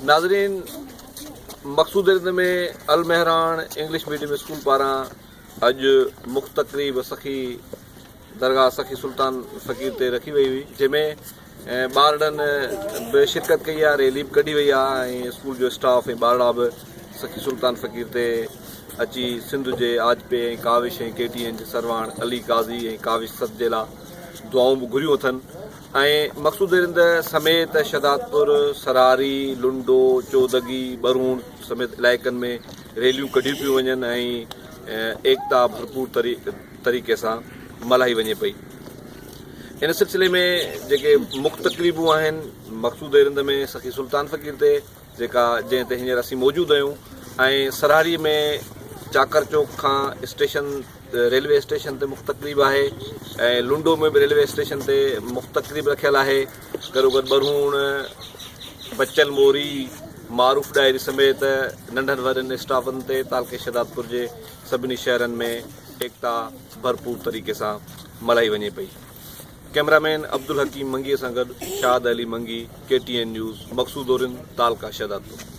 नाज़रीन, मक़सूद में अल मेहरान इंग्लिश मीडियम स्कूल पारां अॼु मुख्त तक़रीब सखी दरगाह सखी सुल्तान फ़क़ीर ते रखी वई हुई, जंहिंमें ॿारनि बि शिरकत कई आहे, रैली बि कढी वई आहे ऐं स्कूल जो स्टाफ ऐं ॿारड़ा बि सखी सुल्तान फ़क़ीर ते अची सिंध जे आजपे ऐं काविश ऐं KTN जे सरवाण अली काज़ी ऐं काविश सद जे लाइ दुआऊं बि घुरियूं अथनि। ऐं मक़सूद समेत शहदादपुर, सरारी, लुंडो, चौदगी, बरून समेत इलाइक़नि में रैलियूं कढियूं पियूं वञनि ऐं एकता भरपूर तरीक़े सां मल्हाई वञे पई। इन सिलसिले में जेके मुख्त तक़रीबूं आहिनि मक़सूद रिंद में सखी सुल्तान फ़क़ीर ते जंहिं ते हींअर असीं मौजूदु आहियूं, ऐं सरारी में चाकर चौक खां स्टेशन रेलवे स्टेशन ते मुख्त तक़रीब आहे ऐं लुंडो में बि रेलवे स्टेशन ते मुख्त तक़रीब रखियल आहे। गॾोगॾु बरहूण, बच्चल मोरी, मारूफ़ डायरी समेत नंढनि वॾनि स्टाफनि ते तालके शहदादपुर जे सभिनी शहरनि में एकता भरपूर तरीक़े सां मल्हाई वञे पई। कैमरामैन अब्दुल हकीम मंगीअ सां गॾु शाद अली मंगी, KTN न्यूज़, मक़सूद रिंद, तालका शहदादपुर।